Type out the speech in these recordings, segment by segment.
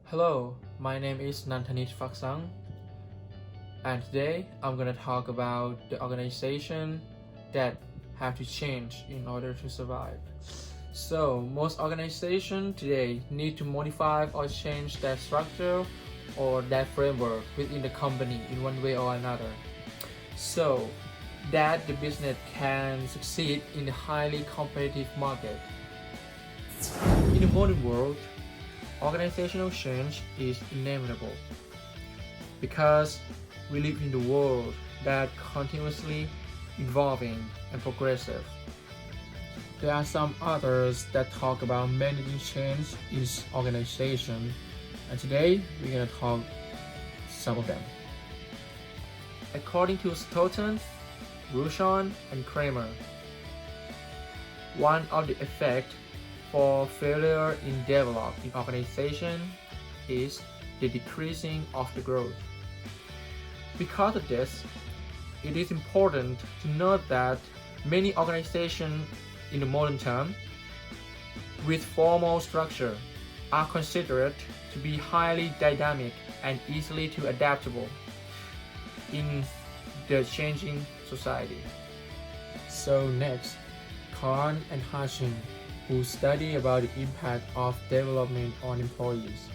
Hello, my name is Nanthanit Faksang, and today I'm gonna talk about the organization that have to change in order to survive. So most organizations today need to modify or change their structure or their framework within the company in one way or another, so that the business can succeed in a highly competitive market. In the modern world, organizational change is inevitable because we live in the world that continuously evolving and progressive. There are some others that talk about managing change in organization, and today we're gonna talk some of them. According to Stoughton, Rushon, and Kramer, one of the effects for failure in developing organization is the decreasing of the growth. Because of this, it is important to note that many organizations in the modern term with formal structure are considered to be highly dynamic and easily to adaptable in the changing society. So next, Khan and Hashim, who study about the impact of development on employees.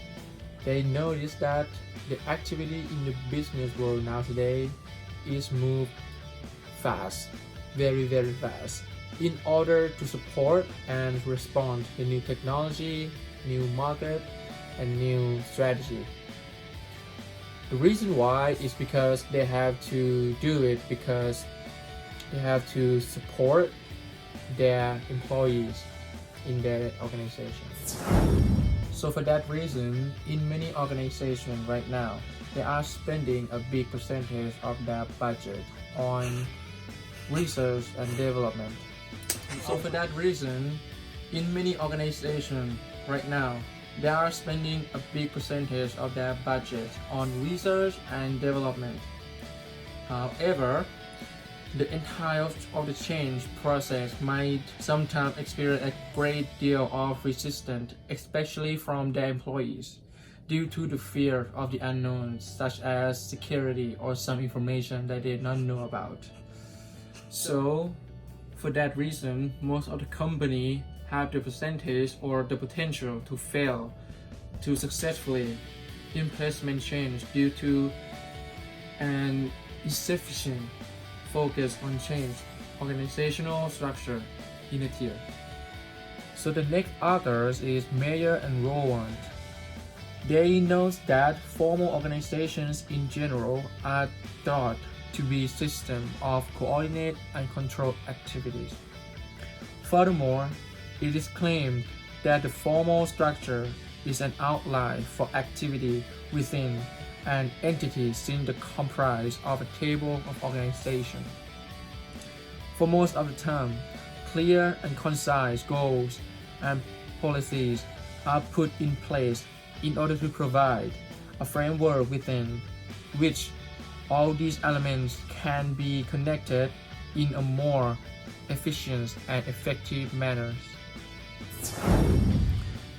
They notice that the activity in the business world nowadays is moved fast, very fast, in order to support and respond to new technology, new market, and new strategy. The reason why is because they have to do it because they have to support their employees in their organization. So for that reason, in many organizations right now, they are spending a big percentage of their budget on research and development. So for that reason, in many organizations right now, they are spending a big percentage of their budget on research and development. However, the entire of the change process might sometimes experience a great deal of resistance, especially from their employees, due to the fear of the unknown, such as security or some information that they don't know about. So, for that reason, most of the company have the percentage or the potential to fail to successfully implement change due to an insufficient focus on change organizational structure in a tier. So the next authors is Mayer and Rowand. They note that formal organizations in general are thought to be systems of coordinate and control activities. Furthermore, it is claimed that the formal structure is an outline for activity within an entity since the comprise of a table of organization. For most of the time, clear and concise goals and policies are put in place in order to provide a framework within which all these elements can be connected in a more efficient and effective manner.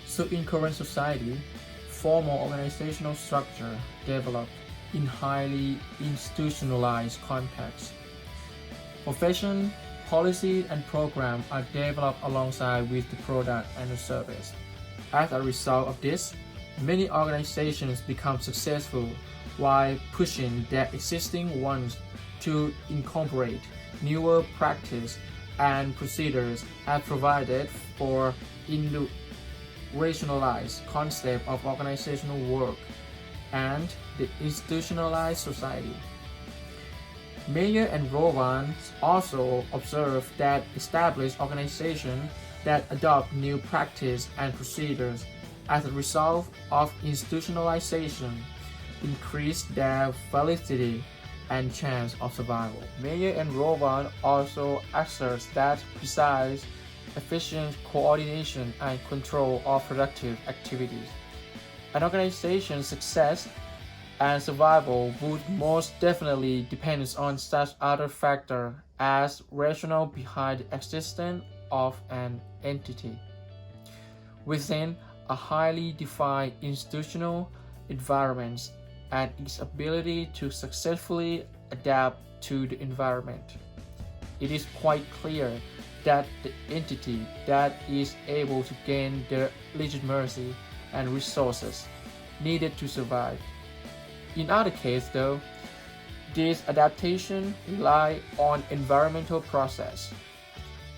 So in current society, formal organizational structure developed in highly institutionalized contexts. Profession, policy, and program are developed alongside with the product and the service. As a result of this, many organizations become successful while pushing their existing ones to incorporate newer practice and procedures as provided for in the rationalized concept of organizational work and the institutionalized society. Mayer and Rowand also observe that established organizations that adopt new practice and procedures as a result of institutionalization increase their validity and chance of survival. Mayer and Rowand also asserts that besides efficient coordination and control of productive activities, an organization's success and survival would most definitely depend on such other factors as rationale behind the existence of an entity. Within a highly defined institutional environment and its ability to successfully adapt to the environment. It is quite clear that the entity that is able to gain the legitimacy and resources needed to survive. In other cases, though, this adaptation rely on environmental process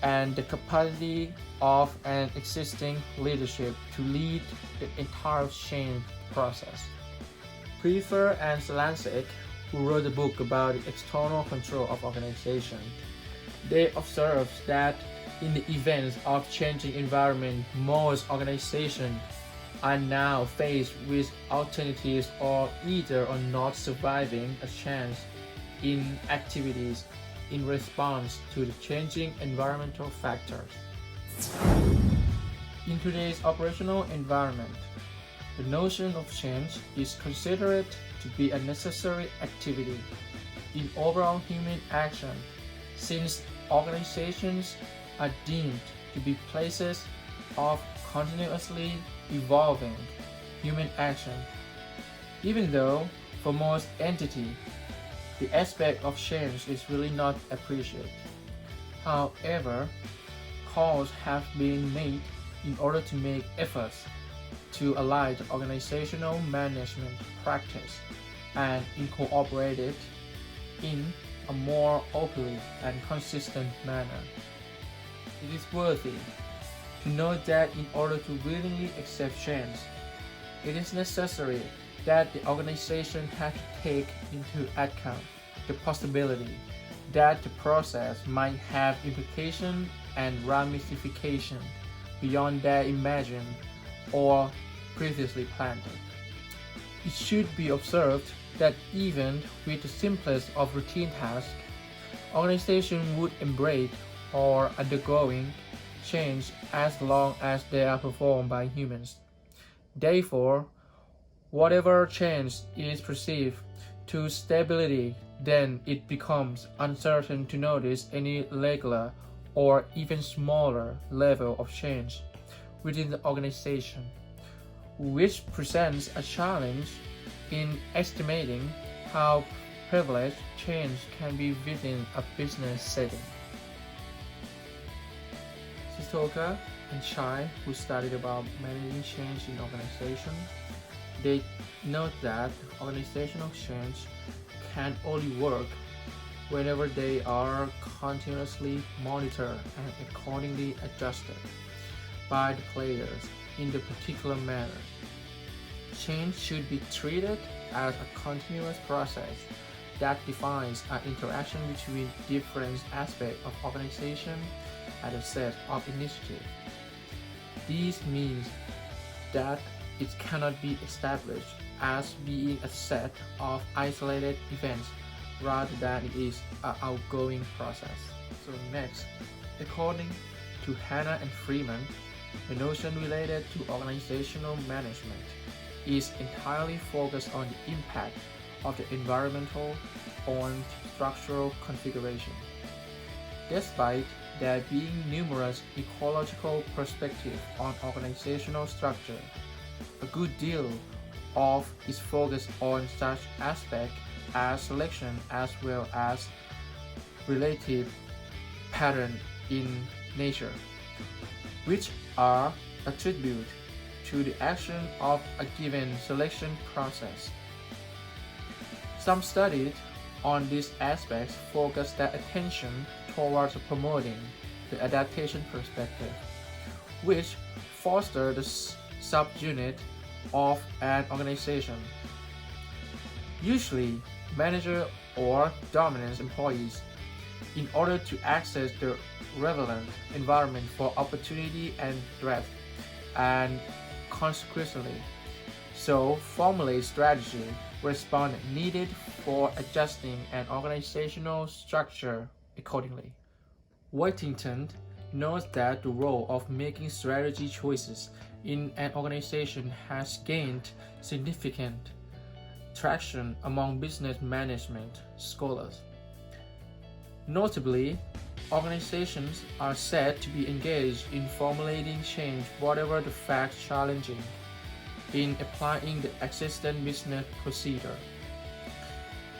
and the capacity of an existing leadership to lead the entire change process. Prefer and Slansek, who wrote a book about the external control of organization, they observed that in the events of changing environment, most organizations are now faced with alternatives or either are not surviving a chance in activities in response to the changing environmental factors. In today's operational environment, the notion of change is considered to be a necessary activity in overall human action, since organizations are deemed to be places of continuously evolving human action. Even though for most entities, the aspect of change is really not appreciated. However, calls have been made in order to make efforts to align the organizational management practice and incorporate it in a more open and consistent manner. It is worthy to note that in order to willingly accept change, it is necessary that the organization has to take into account the possibility that the process might have implications and ramifications beyond that imagined or previously planned. It should be observed that even with the simplest of routine tasks, organizations would embrace or undergoing change as long as they are performed by humans. Therefore, whatever change is perceived to stability, then it becomes uncertain to notice any regular or even smaller level of change within the organization, which presents a challenge in estimating how privileged change can be within a business setting. Sitoka and Chai, who studied about managing change in organization, they note that organizational change can only work whenever they are continuously monitored and accordingly adjusted by the players in the particular manner. Change should be treated as a continuous process that defines an interaction between different aspects of organization and a set of initiatives. This means that it cannot be established as being a set of isolated events rather than it is an outgoing process. So next, according to Hanna and Freeman, the notion related to organizational management is entirely focused on the impact of the environmental on structural configuration. Despite there being numerous ecological perspectives on organizational structure, a good deal of is focused on such aspects as selection as well as relative patterns in nature, which are attributed to the action of a given selection process. Some studies on these aspects focus their attention towards promoting the adaptation perspective, which fosters the subunit of an organization. Usually, manager or dominant employees, in order to access the relevant environment for opportunity and threat, and consequently, so formulate strategy response needed for adjusting an organizational structure accordingly. Whittington notes that the role of making strategy choices in an organization has gained significant traction among business management scholars. Notably, Organizations are said to be engaged in formulating change, whatever the facts challenging, in applying the existing business procedure.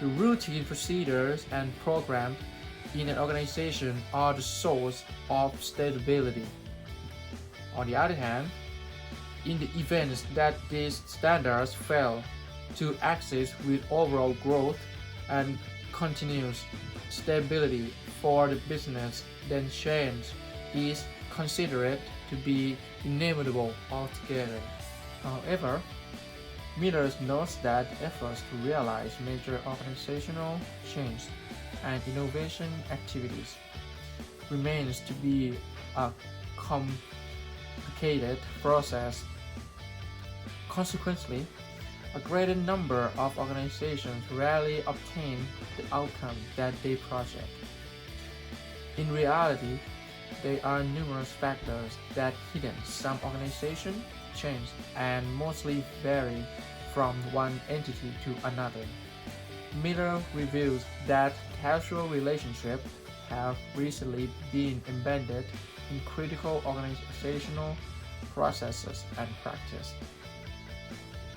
The routine procedures and programs in an organization are the source of stability. On the other hand, in the event that these standards fail to assist with overall growth and continuous stability for the business, then change is considered to be inevitable altogether. However, Miller notes that efforts to realize major organizational change and innovation activities remains to be a complicated process. Consequently, a greater number of organizations rarely obtain the outcome that they project. In reality, there are numerous factors that hidden some organizations change and mostly vary from one entity to another. Miller reveals that causal relationships have recently been embedded in critical organizational processes and practice.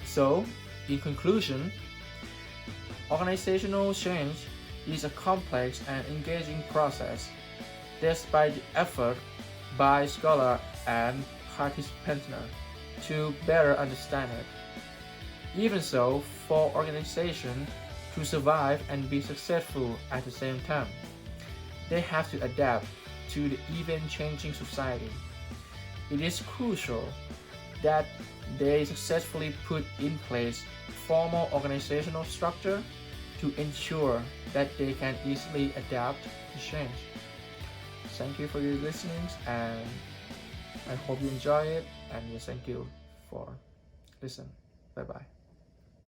So, in conclusion, organizational change is a complex and engaging process, despite the effort by scholars and participants to better understand it. Even so, for organizations to survive and be successful at the same time, they have to adapt to the even-changing society. It is crucial that they successfully put in place formal organizational structure to ensure that they can easily adapt to change. Thank you for your listening, and I hope you enjoy it, and yes, thank you for listening. Bye bye.